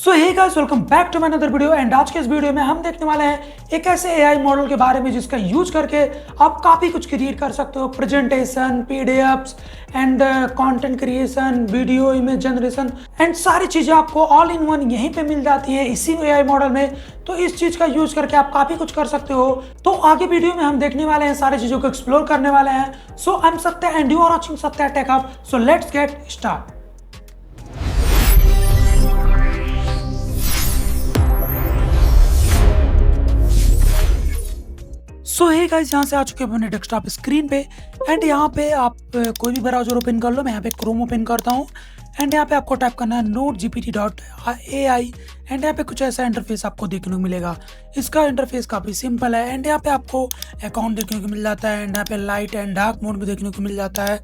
So hey guys, welcome back to my another video. And आज के इस video में हम देखने वाले हैं एक ऐसे एआई मॉडल के बारे में जिसका यूज करके आप काफ़ी कुछ क्रिएट कर सकते हो। Presentation, PDFs and content creation, video image generation and सारी चीज़ें आपको ऑल इन वन यहीं पे मिल जाती है इसी एआई मॉडल में। तो इस चीज़ का यूज करके आप काफ़ी कुछ कर सकते हो। तो आगे वीडियो में हम देखने वाले हैं, सारी चीज़ों को एक्सप्लोर करने वाले हैं। So I am Satya and you are watching Satya tech hub. So let's get start. So hey guys, यहाँ से आ चुके हैं अपने डेस्कटॉप स्क्रीन पे। एंड यहाँ पे आप कोई भी ब्राउजर ओपन कर लो। मैं यहाँ पे क्रोम ओपन करता हूँ एंड यहाँ पे आपको टाइप करना है notegpt.ai। एंड यहाँ पे कुछ ऐसा इंटरफेस आपको देखने को मिलेगा। इसका इंटरफेस काफ़ी सिंपल है। एंड यहाँ पे आपको अकाउंट देखने को मिल जाता है एंड यहाँ पे लाइट एंड डार्क मोड भी देखने को मिल जाता है।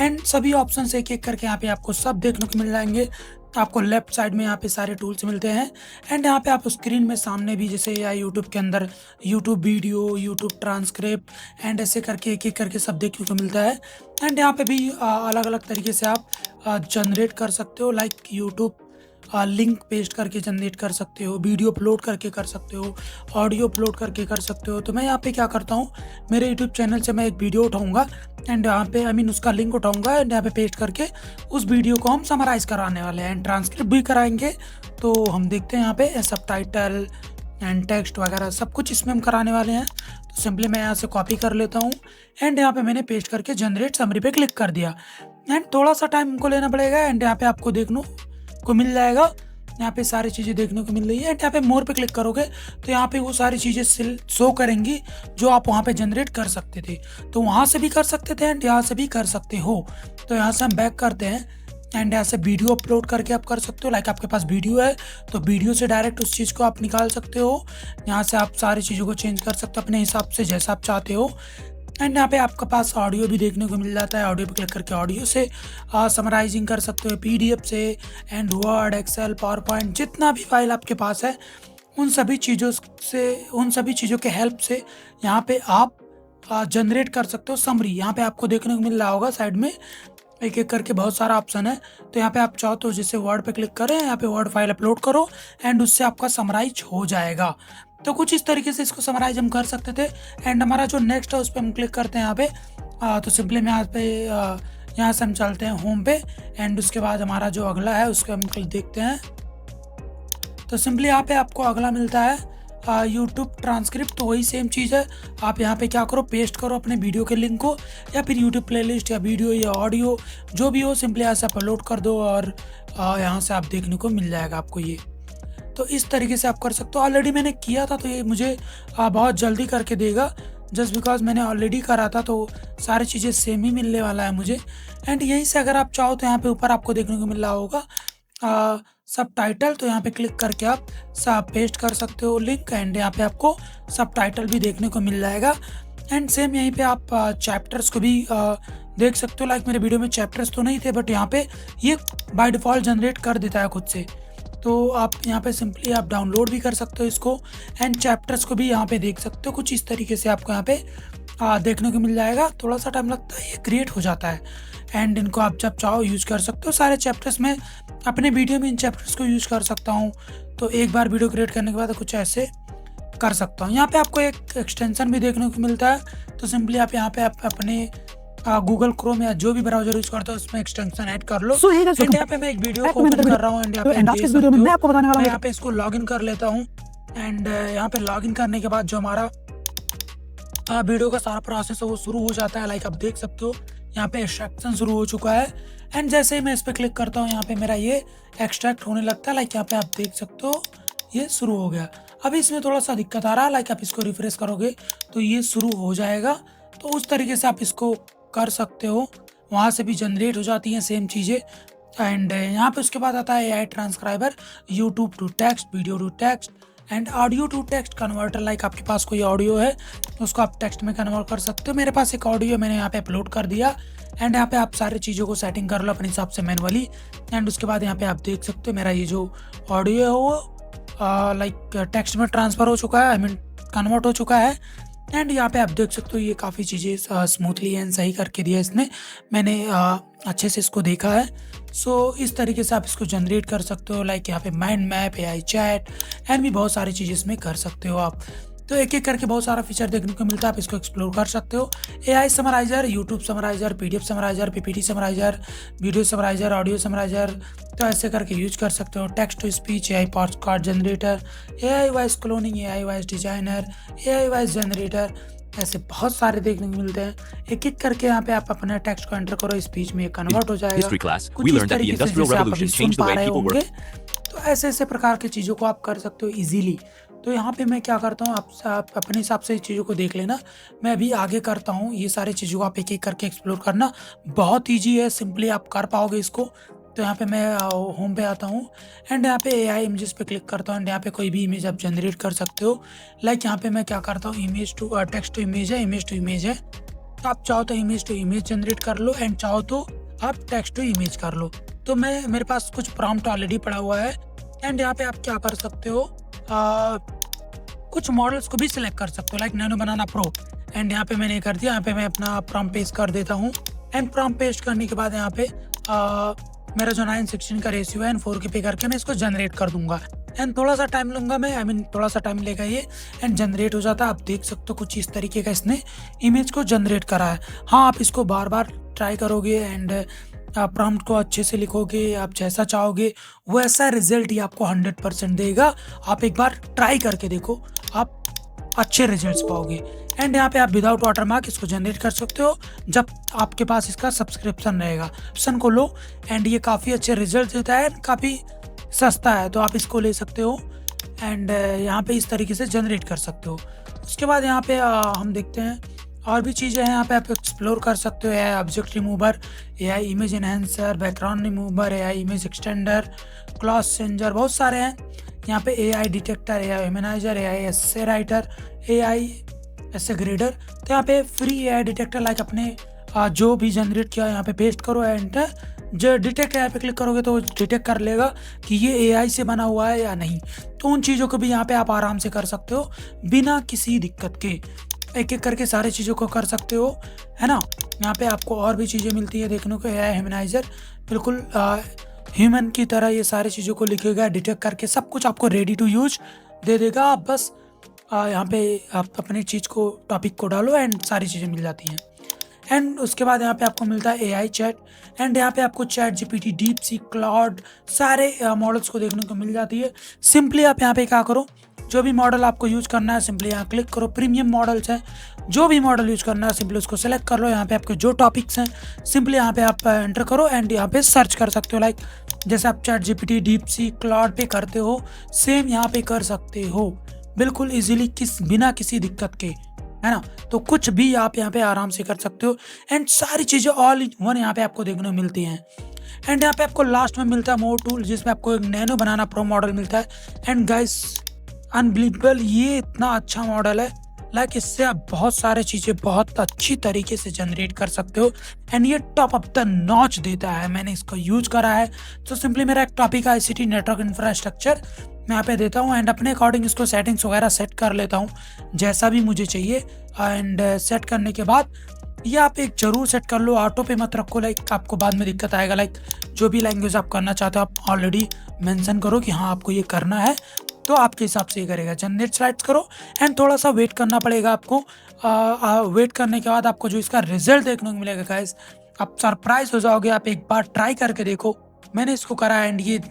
एंड सभी ऑप्शन एक एक करके यहाँ पे आपको सब देखने को मिल जाएंगे। आपको लेफ्ट साइड में यहाँ पे सारे टूल्स मिलते हैं। एंड यहाँ पे आप स्क्रीन में सामने भी जैसे या यूट्यूब के अंदर YouTube video, YouTube transcript and ऐसे करके एक एक करके सब देखने को मिलता है। एंड यहाँ पे भी अलग अलग तरीके से आप जनरेट कर सकते हो। लाइक यूट्यूब लिंक पेस्ट करके जनरेट कर सकते हो, वीडियो अपलोड करके कर सकते हो, ऑडियो अपलोड करके कर सकते हो। तो मैं यहाँ पे क्या करता हूँ, मेरे यूट्यूब चैनल से मैं एक वीडियो उठाऊंगा एंड यहाँ पे उसका लिंक उठाऊंगा एंड यहाँ पे पेस्ट करके उस वीडियो को हम समराइज़ कराने वाले हैं एंड ट्रांसक्रिप्ट भी कराएंगे। तो हम देखते हैं यहाँ पे सबटाइटल एंड टेक्स्ट वगैरह सब कुछ इसमें हम कराने वाले हैं। तो सिंपली मैं यहाँ से कॉपी कर लेता हूँ एंड यहाँ पे मैंने पेस्ट करके जनरेट समरी पे क्लिक कर दिया। एंड थोड़ा सा टाइम हमको लेना पड़ेगा एंड यहाँ पे आपको देखने को मिल जाएगा। यहाँ पे सारी चीज़ें देखने को मिल रही है एंड यहाँ पे मोर पे क्लिक करोगे तो यहाँ पे वो सारी चीज़ें शो करेंगी जो आप वहाँ पे जनरेट कर सकते थे। तो वहाँ से भी कर सकते थे एंड यहाँ से भी कर सकते हो। तो यहाँ से हम बैक करते हैं एंड यहाँ से वीडियो अपलोड करके आप कर सकते हो। लाइक आपके पास वीडियो है तो वीडियो से डायरेक्ट उस चीज़ को आप निकाल सकते हो। यहाँ से आप सारी चीज़ों को चेंज कर सकते हो अपने हिसाब से जैसा आप चाहते हो। एंड यहाँ पे आपके पास ऑडियो भी देखने को मिल जाता है। ऑडियो पे क्लिक करके ऑडियो से समराइजिंग कर सकते हो, पीडीएफ से and word, excel, power point, जितना भी फाइल आपके पास है उन सभी चीज़ों के हेल्प से यहाँ पे आप जनरेट कर सकते हो समरी। यहाँ पे आपको देखने को मिल रहा होगा साइड में एक एक करके बहुत सारा ऑप्शन है। तो यहाँ पे आप चाहो तो जैसे वर्ड पे क्लिक करें, यहाँ पे वर्ड फाइल अपलोड करो एंड उससे आपका समराइज हो जाएगा। तो कुछ इस तरीके से इसको समराइज हम कर सकते थे। एंड हमारा जो नेक्स्ट है उस पर हम क्लिक करते हैं यहाँ पे। तो सिंपली मैं यहाँ से हम चलते हैं होम पे एंड उसके बाद हमारा जो अगला है उसको हम देखते हैं। तो सिंपली यहाँ पे आपको अगला मिलता है यूट्यूब ट्रांसक्रिप्ट। तो वही सेम चीज़ है। आप यहाँ पे क्या करो, पेस्ट करो अपने वीडियो के लिंक को या फिर यूट्यूब प्लेलिस्ट या वीडियो या ऑडियो जो भी हो, सिंपली यहाँ से अपलोड कर दो और यहाँ से आप देखने को मिल जाएगा आपको ये। तो इस तरीके से आप कर सकते हो। ऑलरेडी मैंने किया था तो ये मुझे बहुत जल्दी करके देगा जस्ट बिकॉज मैंने ऑलरेडी करा था। तो सारी चीज़ें सेम ही मिलने वाला है मुझे। एंड यहीं से अगर आप चाहो तो यहाँ पे ऊपर आपको देखने को मिल रहा होगा सबटाइटल। तो यहाँ पे क्लिक करके आप सब पेस्ट कर सकते हो लिंक एंड यहाँ पे आपको सबटाइटल भी देखने को मिल जाएगा। एंड सेम यहीं पे आप चैप्टर्स को भी देख सकते हो। लाइक मेरे वीडियो में चैप्टर्स तो नहीं थे बट यहाँ पे ये बाय डिफ़ॉल्ट जनरेट कर देता है खुद से। तो आप यहाँ पे सिंपली आप डाउनलोड भी कर सकते हो इसको एंड चैप्टर्स को भी यहाँ पे देख सकते हो। कुछ इस तरीके से आपको यहाँ पे देखने को मिल जाएगा। थोड़ा सा टाइम लगता है, ये क्रिएट हो जाता है एंड इनको आप जब चाहो यूज़ कर सकते हो। सारे चैप्टर्स में अपने वीडियो में इन चैप्टर्स को यूज़ कर सकता हूँ। तो एक बार वीडियो क्रिएट करने के बाद कुछ ऐसे कर सकता हूँ। यहाँ पे आपको एक एक्सटेंशन भी देखने को मिलता है। तो सिंपली आप यहाँ पे अपने गूगल क्रोम या जो भी ब्राउजर यूज करते हो उसमें एक्सटेंशन ऐड कर लो। यहाँ पे मैं एक वीडियो को ओपन कर रहा हूँ एंड यहाँ पे इसको लॉगिन कर लेता हूँ। एंड यहाँ पे लॉगिन करने के बाद जो हमारा वीडियो का सारा प्रोसेस है वो शुरू हो जाता है। लाइक आप देख सकते हो यहाँ पे एक्सट्रैक्शन शुरू हो चुका है। एंड जैसे ही मैं इस पर क्लिक करता हूँ यहाँ पे मेरा ये एक्सट्रैक्ट होने लगता है। लाइक यहाँ पे आप देख सकते हो ये शुरू हो गया। अभी इसमें थोड़ा सा दिक्कत आ रहा है। लाइक आप इसको रिफ्रेश करोगे तो ये शुरू हो जाएगा। तो उस तरीके से आप इसको कर सकते हो। वहाँ से भी जनरेट हो जाती हैं सेम चीज़ें। एंड यहाँ पे उसके बाद आता है AI transcriber, YouTube to text, video to text and audio to text converter. Like आपके पास कोई ऑडियो है उसको आप टेक्स्ट में कन्वर्ट कर सकते हो। मेरे पास एक ऑडियो मैंने यहाँ पे अपलोड कर दिया एंड यहाँ पे आप सारी चीज़ों को सेटिंग कर लो अपने हिसाब से मैनुअली। एंड उसके बाद यहाँ पे आप देख सकते हो मेरा ये जो ऑडियो है वो लाइक टेक्स्ट में ट्रांसफ़र हो चुका है, कन्वर्ट हो चुका है। एंड यहाँ पे आप देख सकते हो ये काफ़ी चीज़ें स्मूथली एंड सही करके दिया इसने। मैंने अच्छे से इसको देखा है। सो इस तरीके से आप इसको जनरेट कर सकते हो, लाइक यहाँ पे mind map, AI chat and भी बहुत सारी चीज़ें इसमें कर सकते हो आप। तो एक एक करके बहुत सारा फीचर देखने को मिलता है, आप इसको एक्सप्लोर कर सकते हो। AI summarizer, YouTube summarizer, PDF summarizer, PPT summarizer, video summarizer, audio summarizer, तो ऐसे करके यूज कर सकते हो। Text to speech, AI podcast generator, AI voice cloning, AI voice designer, AI voice generator, ऐसे बहुत सारे देखने को मिलते हैं। एक एक करके यहाँ पे आप अपना टेक्स्ट को एंटर करो, स्पीच में कन्वर्ट हो जाएगा। history class, कुछ we इस learned that the तरीके से Industrial जैसे आप अभी Revolution सुन changed the पा way रहे people होंगे। work. तो ऐसे ऐसे प्रकार की चीज़ों को आप कर सकते हो इजीली। तो यहाँ पे मैं क्या करता हूँ, आप अपने हिसाब से चीज़ों को देख लेना। मैं अभी आगे करता हूँ, ये सारी चीज़ों को आप एक एक करके एक्सप्लोर करना। बहुत ईजी है, सिंपली आप कर पाओगे इसको। तो यहाँ पे मैं होम पे आता हूँ एंड यहाँ पे एआई इमेजेस पे क्लिक करता हूँ एंड यहाँ पे कोई भी इमेज आप जनरेट कर सकते हो। लाइक यहाँ पे मैं क्या करता हूँ, image to text to image है, इमेज टू इमेज है। तो आप चाहो तो इमेज टू इमेज जनरेट कर लो एंड चाहो तो आप टेक्स्ट टू इमेज कर लो। तो मेरे पास कुछ प्रॉम्प्ट ऑलरेडी पड़ा हुआ है एंड यहाँ पे आप क्या कर सकते हो, कुछ मॉडल्स को भी सिलेक्ट कर सकते हो, like nano banana pro. And यहाँ पे मैंने कर दिया, यहाँ पे मैं अपना प्रॉम्प्ट पेस्ट कर देता हूँ एंड प्रॉम्प्ट पेस्ट करने के बाद यहाँ पे मेरा जो 9:16 का रेशियो है एंड 4K पे करके मैं इसको जनरेट कर दूंगा एंड थोड़ा सा टाइम लूंगा मैं, आई मीन थोड़ा सा टाइम लेगा ये एंड जनरेट हो जाता है। आप देख सकते हो कुछ इस तरीके का इसने इमेज को जनरेट करा है। हाँ, आप इसको बार बार ट्राई करोगे एंड आप प्रॉम्प्ट को अच्छे से लिखोगे, आप जैसा चाहोगे वैसा रिजल्ट ही आपको 100% देगा। आप एक बार ट्राई करके देखो, आप अच्छे रिजल्ट्स पाओगे। एंड यहाँ पे आप विदाउट वाटरमार्क इसको जनरेट कर सकते हो जब आपके पास इसका सब्सक्रिप्शन रहेगा। ऑप्शन को लो एंड ये काफ़ी अच्छे रिजल्ट देता है, काफ़ी सस्ता है, तो आप इसको ले सकते हो एंड यहाँ पे इस तरीके से जनरेट कर सकते हो। उसके बाद यहाँ पे हम देखते हैं और भी चीज़ें हैं, यहाँ पे आप एक्सप्लोर कर सकते हो। AI object remover, AI image enhancer, background remover, AI image extender, clause changer, बहुत सारे हैं। यहाँ पे एआई डिटेक्टर, एआई ह्यूमनाइजर, एआई एसे राइटर, एआई एसे ग्रेडर। तो यहाँ पे फ्री एआई डिटेक्टर, लाइक अपने जो भी जनरेट किया यहाँ पे पेस्ट करो एंड जो डिटेक्ट एआई पे क्लिक करोगे तो डिटेक्ट कर लेगा कि ये एआई से बना हुआ है या नहीं। तो उन चीज़ों को भी यहाँ पे आप आराम से कर सकते हो बिना किसी दिक्कत के। एक एक करके सारी चीज़ों को कर सकते हो, है ना। यहाँ पे आपको और भी चीज़ें मिलती है देखने को। एआई ह्यूमनाइजर बिल्कुल ह्यूमन की तरह ये सारी चीज़ों को लिखेगा, डिटेक्ट करके सब कुछ आपको रेडी टू यूज दे देगा। आप बस यहाँ पे आप अपनी चीज़ को, टॉपिक को डालो एंड सारी चीज़ें मिल जाती हैं। एंड उसके बाद यहाँ पे आपको मिलता है एआई चैट एंड यहाँ पे आपको chat GPT, deep sea, cloud, सारे मॉडल्स को देखने को मिल जाती है। सिंपली आप यहाँ पे क्या करो, जो भी मॉडल आपको यूज करना है सिंपली यहाँ क्लिक करो। प्रीमियम मॉडल्स हैं, जो भी मॉडल यूज करना है सिंपली उसको सेलेक्ट कर लो। यहाँ पे आपके जो टॉपिक्स हैं सिंपली यहाँ पे आप एंटर करो एंड यहाँ पे सर्च कर सकते हो। लाइक जैसे आप chat GPT, deep sea, cloud पे करते हो सेम यहाँ पे कर सकते हो बिल्कुल इजीली, बिना किसी दिक्कत के, है ना। तो कुछ भी आप यहाँ पे आराम से कर सकते हो एंड सारी चीज़ें ऑल इन वन यहाँ पे आपको देखने को मिलती हैं। एंड यहाँ पे आपको लास्ट में मिलता है मोर टूल, जिसमें आपको एक नैनो बनाना प्रो मॉडल मिलता है। एंड गाइस अनबिलीवेबल, ये इतना अच्छा मॉडल है, लाइक इससे आप बहुत सारे चीज़ें बहुत अच्छी तरीके से जनरेट कर सकते हो एंड ये टॉप ऑफ द नॉच देता है। मैंने इसको यूज करा है। तो सिंपली मेरा एक टॉपिक ICT नेटवर्क इंफ्रास्ट्रक्चर मैं यहाँ पे देता हूँ एंड अपने अकॉर्डिंग इसको सेटिंग्स वगैरह सेट कर लेता हूँ जैसा भी मुझे चाहिए। एंड सेट करने के बाद ये आप एक जरूर सेट कर लो, ऑटो पे मत रखो, लाइक आपको बाद में दिक्कत आएगा। लाइक जो भी लैंग्वेज आप करना चाहते हो आप ऑलरेडी मेंशन करो कि हाँ आपको ये करना है, तो आपके हिसाब से ये करेगा। जनरेट स्लाइड्स करो एंड थोड़ा सा वेट करना पड़ेगा आपको। वेट करने के बाद आपको जो इसका रिजल्ट देखने को मिलेगा गाइस, आप सरप्राइज हो जाओगे। आप एक बार ट्राई करके देखो, मैंने इसको करा एंड ये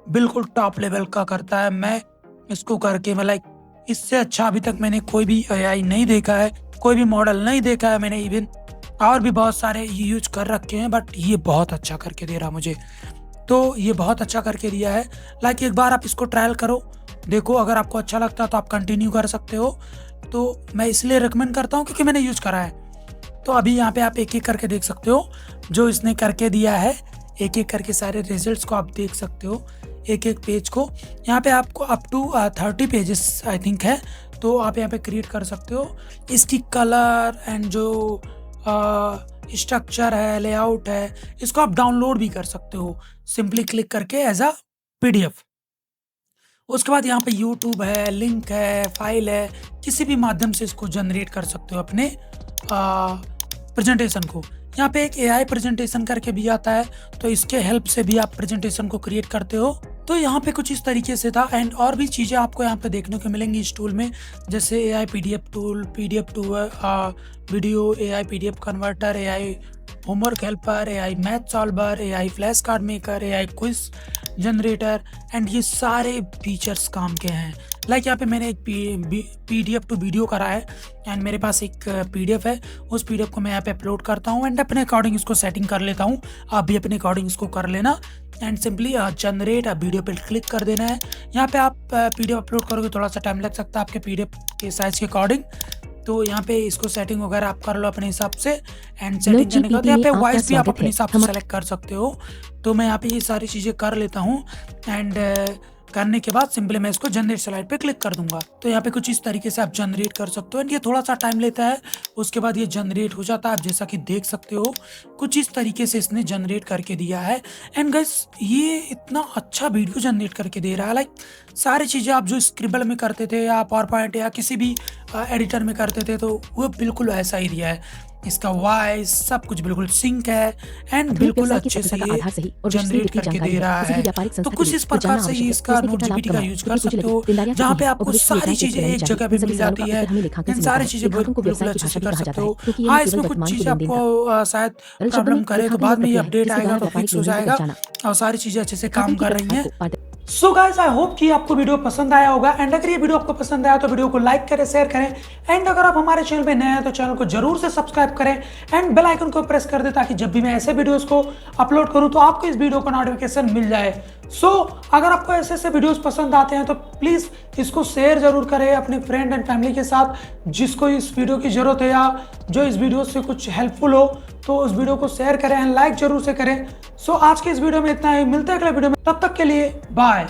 बिल्कुल टॉप लेवल का करता है। मैं इसको करके मैं लाइक इससे अच्छा अभी तक मैंने कोई भी एआई नहीं देखा है, कोई भी मॉडल नहीं देखा है मैंने। इवन और भी बहुत सारे यूज कर रखे हैं बट ये बहुत अच्छा करके दे रहा मुझे। तो ये बहुत अच्छा करके दिया है। लाइक एक बार आप इसको ट्रायल करो, देखो, अगर आपको अच्छा लगता है तो आप कंटिन्यू कर सकते हो। तो मैं इसलिए रिकमेंड करता हूँ क्योंकि मैंने यूज करा है। तो अभी यहाँ पे आप एक एक करके देख सकते हो जो इसने करके दिया है। एक एक करके सारे रिजल्ट्स को आप देख सकते हो, एक एक पेज को। यहाँ पे आपको up to 30 pages I think है, तो आप यहाँ पे क्रिएट कर सकते हो। इसकी कलर एंड जो स्ट्रक्चर है, लेआउट है, इसको आप डाउनलोड भी कर सकते हो सिंपली क्लिक करके एज अ PDF। उसके बाद यहाँ पे यूट्यूब है, लिंक है, फाइल है, किसी भी माध्यम से इसको जनरेट कर सकते हो अपने प्रेजेंटेशन को। यहाँ पे एक एआई प्रेजेंटेशन करके भी आता है, तो इसके हेल्प से भी आप प्रेजेंटेशन को क्रिएट करते हो। तो यहाँ पे कुछ इस तरीके से था एंड और भी चीज़ें आपको यहाँ पे देखने को मिलेंगी इस टूल में, जैसे AI PDF tool, video, AI PDF converter, AI homework helper, AI math solver, AI flash card maker, AI quiz generator and ये सारे फीचर्स काम के हैं। लाइक यहाँ पे मैंने एक पीडीएफ टू वीडियो करा है एंड मेरे पास एक पीडीएफ है, उस पीडीएफ को मैं यहाँ पे अपलोड करता हूँ एंड अपने अकॉर्डिंग इसको सेटिंग कर लेता हूँ। आप भी अपने अकॉर्डिंग इसको कर लेना एंड सिंपली जनरेट वीडियो पे क्लिक कर देना है। यहाँ पे आप पीडीएफ अपलोड करोगे थोड़ा सा टाइम लग सकता है आपके पीडीएफ के साइज के अकॉर्डिंग, तो यहाँ पे इसको सेटिंग वगैरह आप कर लो अपने हिसाब से एंड सेटिंग करने के बाद यहाँ पे वॉइस भी आप अपने हिसाब से सेलेक्ट कर सकते हो। तो मैं यहाँ पे ये सारी चीज़ें कर लेता हूँ एंड करने के बाद सिंपली मैं इसको जनरेट स्लाइड पे क्लिक कर दूंगा। तो यहाँ पे कुछ इस तरीके से आप जनरेट कर सकते हो एंड ये थोड़ा सा टाइम लेता है, उसके बाद ये जनरेट हो जाता है। आप जैसा कि देख सकते हो कुछ इस तरीके से इसने जनरेट करके दिया है एंड गाइस ये इतना अच्छा वीडियो जनरेट करके दे रहा है। लाइक सारी चीज़ें आप जो स्क्रिबल में करते थे या पावरपॉइंट या किसी भी एडिटर में करते थे तो वो बिल्कुल ऐसा ही दिया है। इसका वॉइस सब कुछ बिल्कुल सिंक है एंड बिल्कुल अच्छे से ये जनरेट करके दे रहा है। तो कुछ इस प्रकार से ये इसका नोट जीपीटी का यूज कर सकते हो, जहाँ पे आपको सारी चीजें एक जगह पे मिल जाती है, इन सारी चीजें बिल्कुल अच्छे से कर सकते हो। हाँ, इसमें कुछ चीजें आपको शायद प्रॉब्लम करे तो बाद में ये अपडेट आएगा तो फिक्स हो जाएगा और सारी चीजें अच्छे से काम कर रही हैं। सो गाइस, आई होप कि आपको वीडियो पसंद आया होगा एंड अगर ये वीडियो आपको पसंद आया तो वीडियो को लाइक करें, शेयर करें एंड अगर आप हमारे चैनल पे नए हैं तो चैनल को जरूर से सब्सक्राइब करें एंड बेल आइकन को प्रेस कर दें ताकि जब भी मैं ऐसे वीडियोस को अपलोड करूं तो आपको इस वीडियो का नोटिफिकेशन मिल जाए। अगर आपको ऐसे ऐसे वीडियोस पसंद आते हैं तो प्लीज़ इसको शेयर जरूर करें अपने फ्रेंड एंड फैमिली के साथ, जिसको इस वीडियो की जरूरत है या जो इस वीडियो से कुछ हेल्पफुल हो तो उस वीडियो को शेयर करें एंड लाइक जरूर से करें। आज के इस वीडियो में इतना ही, मिलते हैं अगले वीडियो में, तब तक के लिए बाय।